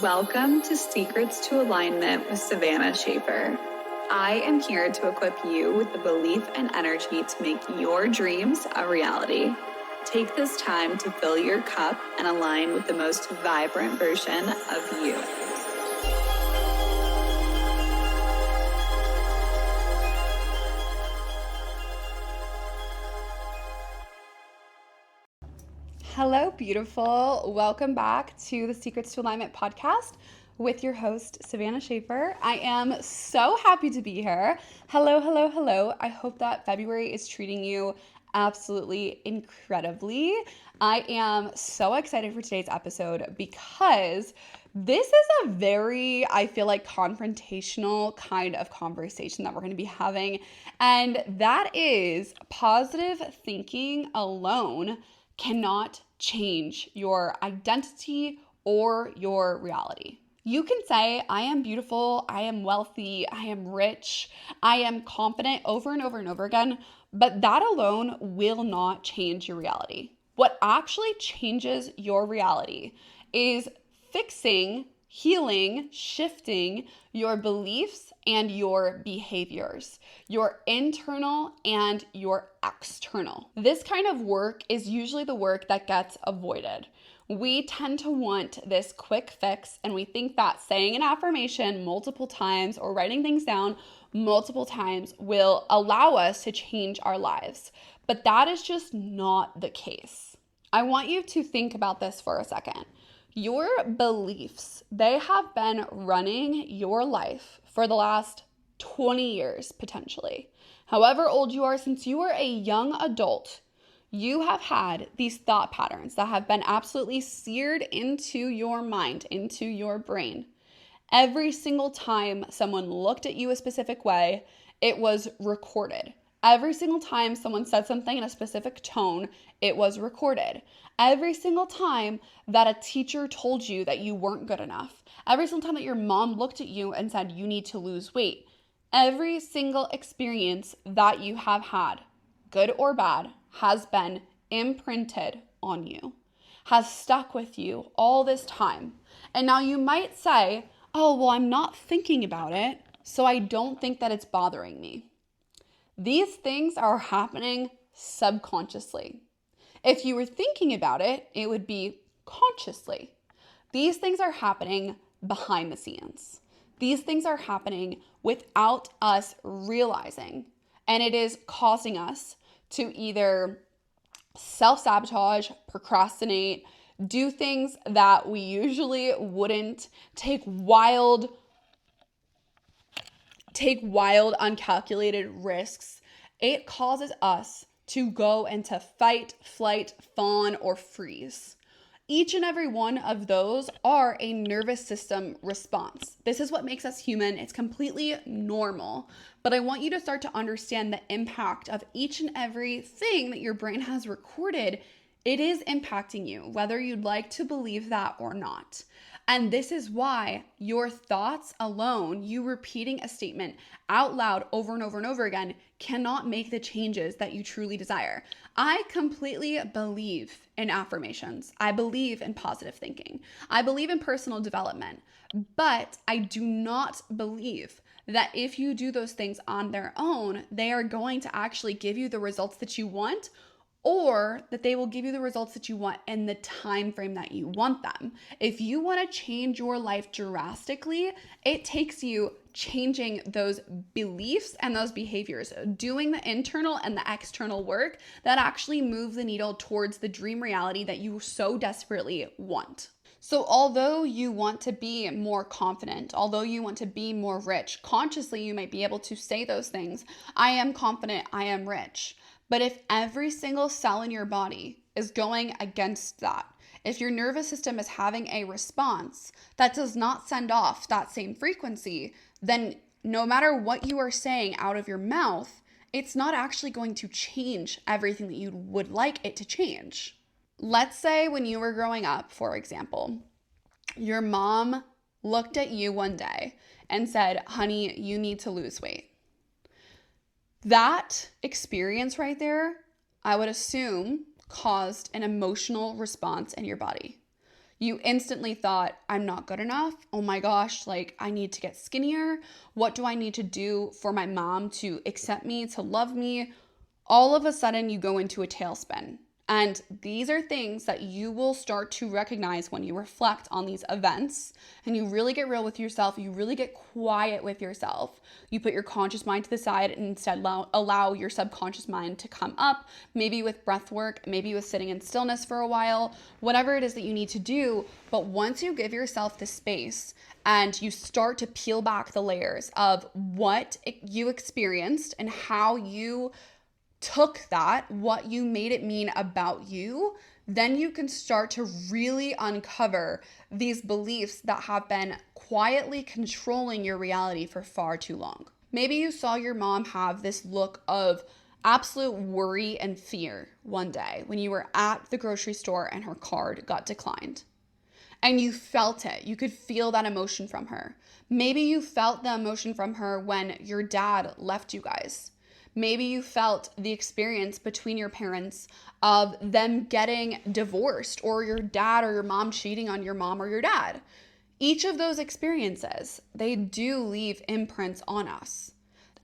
Welcome to Secrets to Alignment with Savannah Schaefer. I am here to equip you with the belief and energy to make your dreams a reality. Take this time to fill your cup and align with the most vibrant version of you. Hello, beautiful. Welcome back to the Secrets to Alignment podcast with your host, Savannah Schaefer. I am so happy to be here. Hello, hello, hello. I hope that February is treating you absolutely incredibly. I am so excited for today's episode because this is a very, I feel like, confrontational kind of conversation that we're going to be having. And that is positive thinking alone cannot change your identity or your reality. You can say, I am beautiful, I am wealthy, I am rich, I am confident over and over and over again, but that alone will not change your reality. What actually changes your reality is fixing, healing, shifting your beliefs and your behaviors, your internal and your external. This kind of work is usually the work that gets avoided. We tend to want this quick fix, and we think that saying an affirmation multiple times or writing things down multiple times will allow us to change our lives. But that is just not the case. I want you to think about this for a second. Your beliefs, they have been running your life for the last 20 years, potentially. However old you are, since you were a young adult, you have had these thought patterns that have been absolutely seared into your mind, into your brain. Every single time someone looked at you a specific way, it was recorded. Every single time someone said something in a specific tone, it was recorded. Every single time that a teacher told you that you weren't good enough, every single time that your mom looked at you and said you need to lose weight, every single experience that you have had, good or bad, has been imprinted on you, has stuck with you all this time. And now you might say, oh, well, I'm not thinking about it, so I don't think that it's bothering me. These things are happening subconsciously. If you were thinking about it, it would be consciously. These things are happening behind the scenes. These things are happening without us realizing. And it is causing us to either self-sabotage, procrastinate, do things that we usually wouldn't, take wild, uncalculated risks. It causes us to go into fight, flight, fawn, or freeze. Each and every one of those are a nervous system response. This is what makes us human. It's completely normal. But I want you to start to understand the impact of each and every thing that your brain has recorded. It is impacting you, whether you'd like to believe that or not. And this is why your thoughts alone, you repeating a statement out loud over and over and over again, cannot make the changes that you truly desire. I completely believe in affirmations. I believe in positive thinking. I believe in personal development. But I do not believe that if you do those things on their own, they are going to actually give you the results that you want, or that they will give you the results that you want in the time frame that you want them. If you want to change your life drastically, it takes you changing those beliefs and those behaviors, doing the internal and the external work that actually move the needle towards the dream reality that you so desperately want. So although you want to be more confident, although you want to be more rich, consciously you might be able to say those things. I am confident, I am rich. But if every single cell in your body is going against that, if your nervous system is having a response that does not send off that same frequency, then no matter what you are saying out of your mouth, it's not actually going to change everything that you would like it to change. Let's say when you were growing up, for example, your mom looked at you one day and said, honey, you need to lose weight. That experience right there, I would assume, caused an emotional response in your body. You instantly thought, I'm not good enough. Oh my gosh, like I need to get skinnier. What do I need to do for my mom to accept me, to love me? All of a sudden you go into a tailspin. And these are things that you will start to recognize when you reflect on these events and you really get real with yourself. You really get quiet with yourself. You put your conscious mind to the side and instead allow your subconscious mind to come up, maybe with breath work, maybe with sitting in stillness for a while, whatever it is that you need to do. But once you give yourself the space and you start to peel back the layers of what you experienced and how you took that, what you made it mean about you, then you can start to really uncover these beliefs that have been quietly controlling your reality for far too long. Maybe you saw your mom have this look of absolute worry and fear one day when you were at the grocery store and her card got declined. And you felt it. You could feel that emotion from her. Maybe you felt the emotion from her when your dad left you guys. Maybe you felt the experience between your parents of them getting divorced or your dad or your mom cheating on your mom or your dad. Each of those experiences, they do leave imprints on us.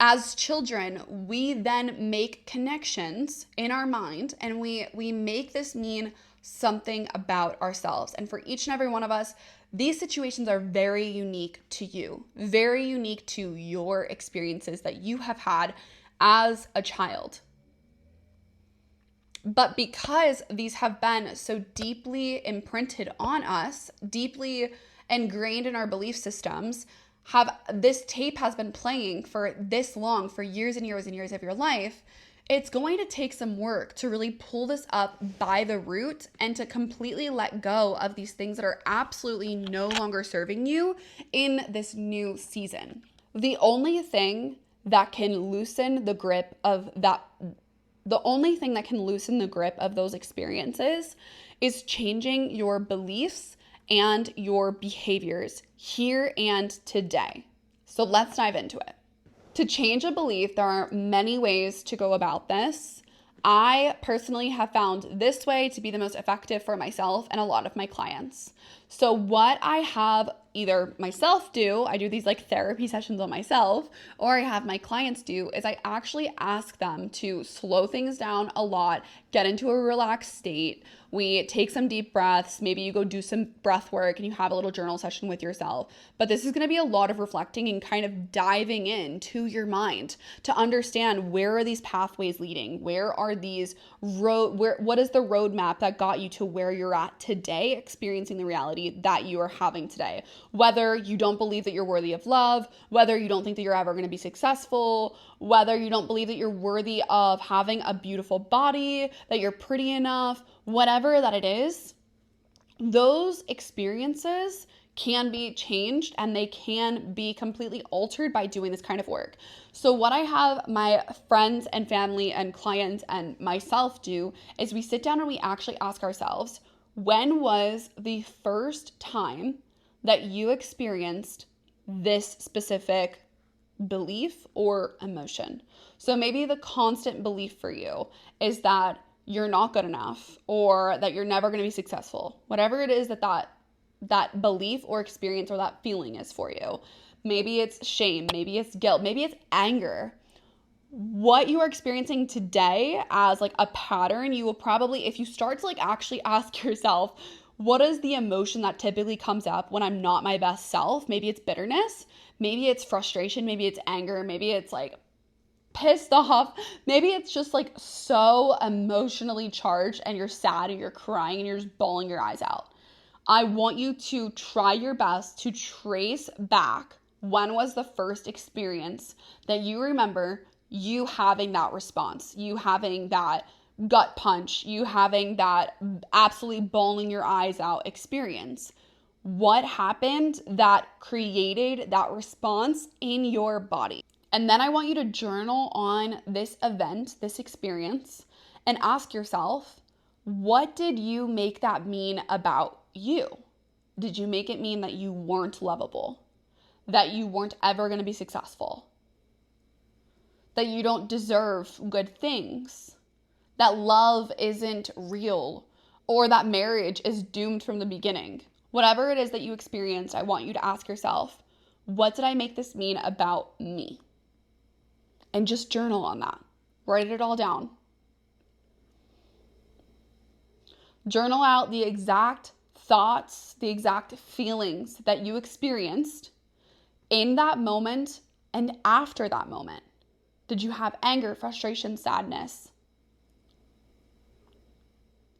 As children, we then make connections in our mind and we make this mean something about ourselves. And for each and every one of us, these situations are very unique to you, very unique to your experiences that you have had as a child. But because these have been so deeply imprinted on us, deeply ingrained in our belief systems, this tape has been playing for this long, for years and years and years of your life, it's going to take some work to really pull this up by the root and to completely let go of these things that are absolutely no longer serving you in this new season. The only thing that can loosen the grip of those experiences is changing your beliefs and your behaviors here and today. So let's dive into it. To change a belief, there are many ways to go about this. I personally have found this way to be the most effective for myself and a lot of my clients. So what I have either myself do, I do these like therapy sessions on myself, or I have my clients do, is I actually ask them to slow things down a lot, get into a relaxed state. We take some deep breaths. Maybe you go do some breath work and you have a little journal session with yourself. But this is going to be a lot of reflecting and kind of diving into your mind to understand, where are these pathways leading? Where are these what is the roadmap that got you to where you're at today, experiencing the reality that you are having today? Whether you don't believe that you're worthy of love, whether you don't think that you're ever going to be successful, whether you don't believe that you're worthy of having a beautiful body, that you're pretty enough, whatever that it is, those experiences can be changed and they can be completely altered by doing this kind of work. So what I have my friends and family and clients and myself do is we sit down and we actually ask ourselves, when was the first time that you experienced this specific belief or emotion? So maybe the constant belief for you is that you're not good enough or that you're never going to be successful. Whatever it is that belief or experience or that feeling is for you. Maybe it's shame, maybe it's guilt, maybe it's anger. What you are experiencing today as like a pattern, you will probably, if you start to like actually ask yourself, what is the emotion that typically comes up when I'm not my best self? Maybe it's bitterness, maybe it's frustration, maybe it's anger, maybe it's like pissed off, maybe it's just like so emotionally charged and you're sad and you're crying and you're just bawling your eyes out. I want you to try your best to trace back, when was the first experience that you remember you having that response, you having that gut punch, you having that absolutely bawling your eyes out experience. What happened that created that response in your body? And then I want you to journal on this event, this experience, and ask yourself, what did you make that mean about you? Did you make it mean that you weren't lovable? That you weren't ever going to be successful? That you don't deserve good things? That love isn't real? Or that marriage is doomed from the beginning? Whatever it is that you experienced, I want you to ask yourself, what did I make this mean about me? And just journal on that. Write it all down. Journal out the exact thoughts, the exact feelings that you experienced in that moment and after that moment. Did you have anger, frustration, sadness?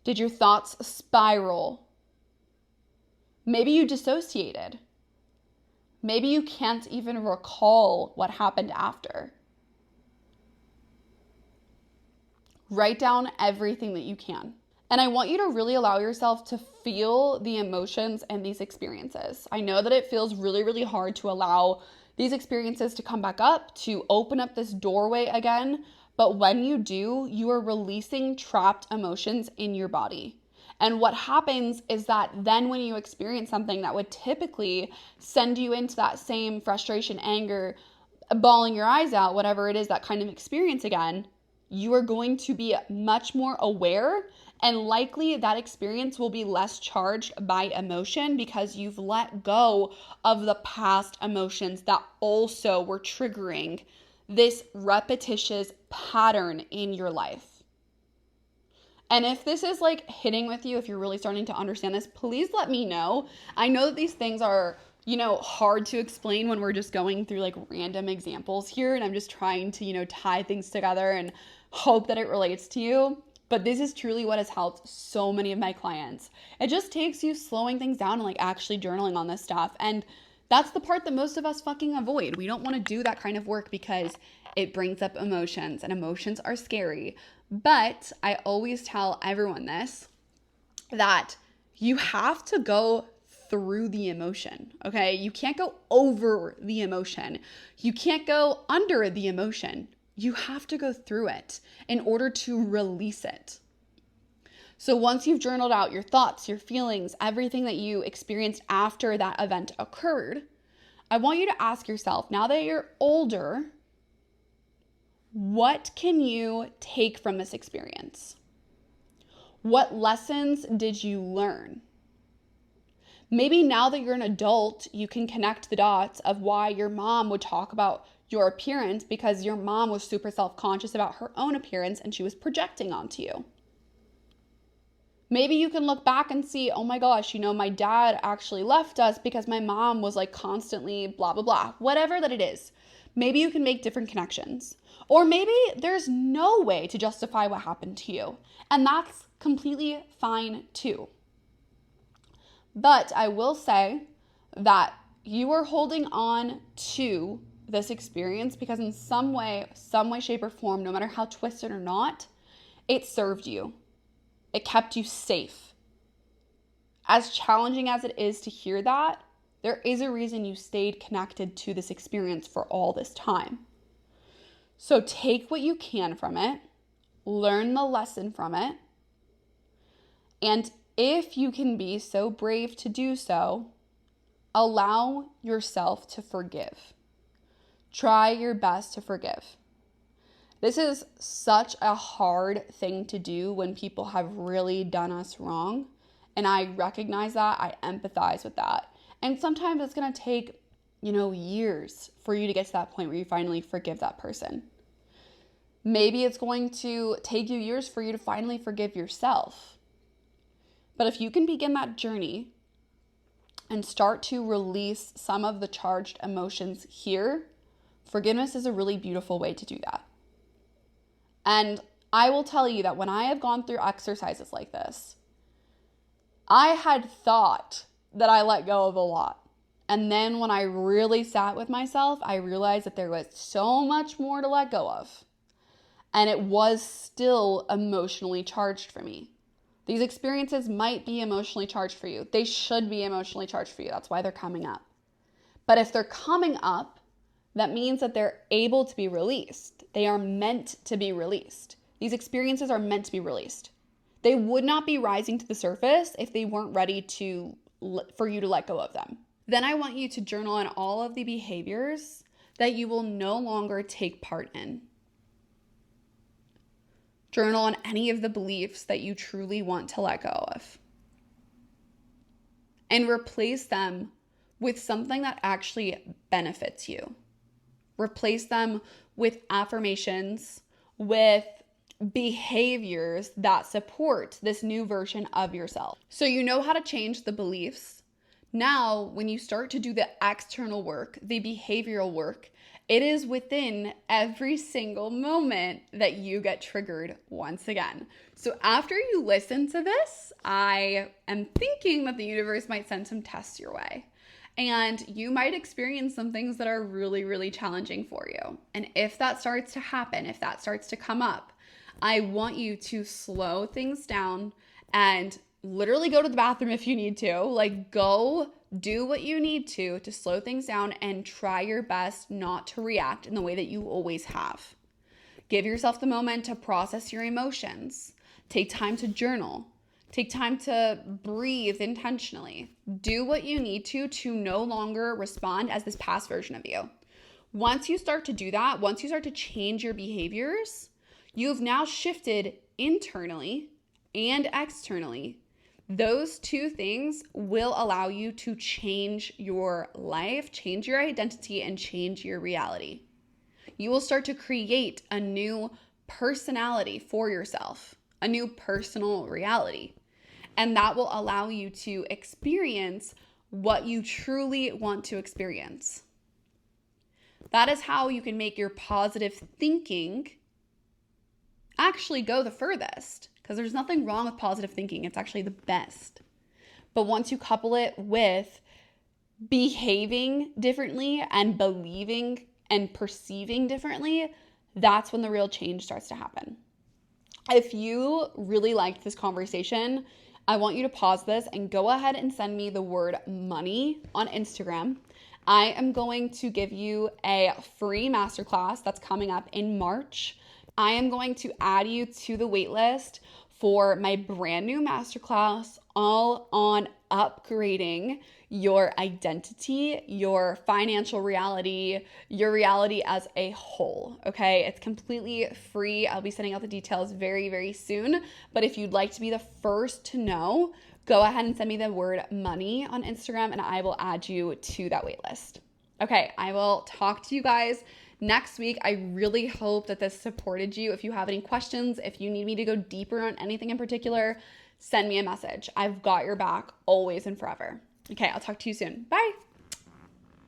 Did your thoughts spiral? Maybe you dissociated. Maybe you can't even recall what happened after. Write down everything that you can. And I want you to really allow yourself to feel the emotions and these experiences. I know that it feels really, really hard to allow these experiences to come back up, to open up this doorway again. But when you do, you are releasing trapped emotions in your body. And what happens is that then when you experience something that would typically send you into that same frustration, anger, bawling your eyes out, whatever it is, that kind of experience again, you are going to be much more aware, and likely that experience will be less charged by emotion because you've let go of the past emotions that also were triggering this repetitious pattern in your life. And if this is like hitting with you, if you're really starting to understand this, please let me know. I know that these things are, hard to explain when we're just going through like random examples here. And I'm just trying to, tie things together and hope that it relates to you. But this is truly what has helped so many of my clients. It just takes you slowing things down and like actually journaling on this stuff. And that's the part that most of us fucking avoid. We don't want to do that kind of work because it brings up emotions, and emotions are scary. But I always tell everyone this, that you have to go through the emotion, okay? You can't go over the emotion. You can't go under the emotion. You have to go through it in order to release it. So once you've journaled out your thoughts, your feelings, everything that you experienced after that event occurred, I want you to ask yourself, now that you're older, what can you take from this experience? What lessons did you learn? Maybe now that you're an adult, you can connect the dots of why your mom would talk about your appearance because your mom was super self-conscious about her own appearance and she was projecting onto you. Maybe you can look back and see, oh my gosh, my dad actually left us because my mom was like constantly blah, blah, blah, whatever that it is. Maybe you can make different connections. Or maybe there's no way to justify what happened to you. And that's completely fine too. But I will say that you are holding on to this experience because in some way, shape, or form, no matter how twisted or not, it served you. It kept you safe. As challenging as it is to hear that, there is a reason you stayed connected to this experience for all this time. So take what you can from it, learn the lesson from it, and if you can be so brave to do so, allow yourself to forgive. Try your best to forgive. This is such a hard thing to do when people have really done us wrong. And I recognize that. I empathize with that. And sometimes it's going to take, years for you to get to that point where you finally forgive that person. Maybe it's going to take you years for you to finally forgive yourself. But if you can begin that journey and start to release some of the charged emotions here, forgiveness is a really beautiful way to do that. And I will tell you that when I have gone through exercises like this, I had thought that I let go of a lot. And then when I really sat with myself, I realized that there was so much more to let go of. And it was still emotionally charged for me. These experiences might be emotionally charged for you. They should be emotionally charged for you. That's why they're coming up. But if they're coming up, that means that they're able to be released. They are meant to be released. These experiences are meant to be released. They would not be rising to the surface if they weren't ready for you to let go of them. Then I want you to journal on all of the behaviors that you will no longer take part in. Journal on any of the beliefs that you truly want to let go of. and replace them with something that actually benefits you. Replace them with affirmations, with behaviors that support this new version of yourself. So you know how to change the beliefs. Now, when you start to do the external work, the behavioral work, it is within every single moment that you get triggered once again. So after you listen to this, I am thinking that the universe might send some tests your way. And you might experience some things that are really, really challenging for you. And if that starts to happen, if that starts to come up, I want you to slow things down and literally go to the bathroom if you need to. Like, go do what you need to slow things down and try your best not to react in the way that you always have. Give yourself the moment to process your emotions. Take time to journal. Take time to breathe intentionally. Do what you need to no longer respond as this past version of you. Once you start to do that, once you start to change your behaviors, you've now shifted internally and externally. Those two things will allow you to change your life, change your identity, and change your reality. You will start to create a new personality for yourself, a new personal reality. And that will allow you to experience what you truly want to experience. That is how you can make your positive thinking actually go the furthest, because there's nothing wrong with positive thinking. It's actually the best. But once you couple it with behaving differently and believing and perceiving differently, that's when the real change starts to happen. If you really liked this conversation, I want you to pause this and go ahead and send me the word money on Instagram. I am going to give you a free masterclass that's coming up in March. I am going to add you to the waitlist for my brand new masterclass all on upgrading your identity, your financial reality, your reality as a whole, okay? It's completely free. I'll be sending out the details very, very soon. But if you'd like to be the first to know, go ahead and send me the word money on Instagram and I will add you to that waitlist. Okay, I will talk to you guys next week. I really hope that this supported you. If you have any questions, if you need me to go deeper on anything in particular, send me a message. I've got your back always and forever. Okay, I'll talk to you soon. Bye.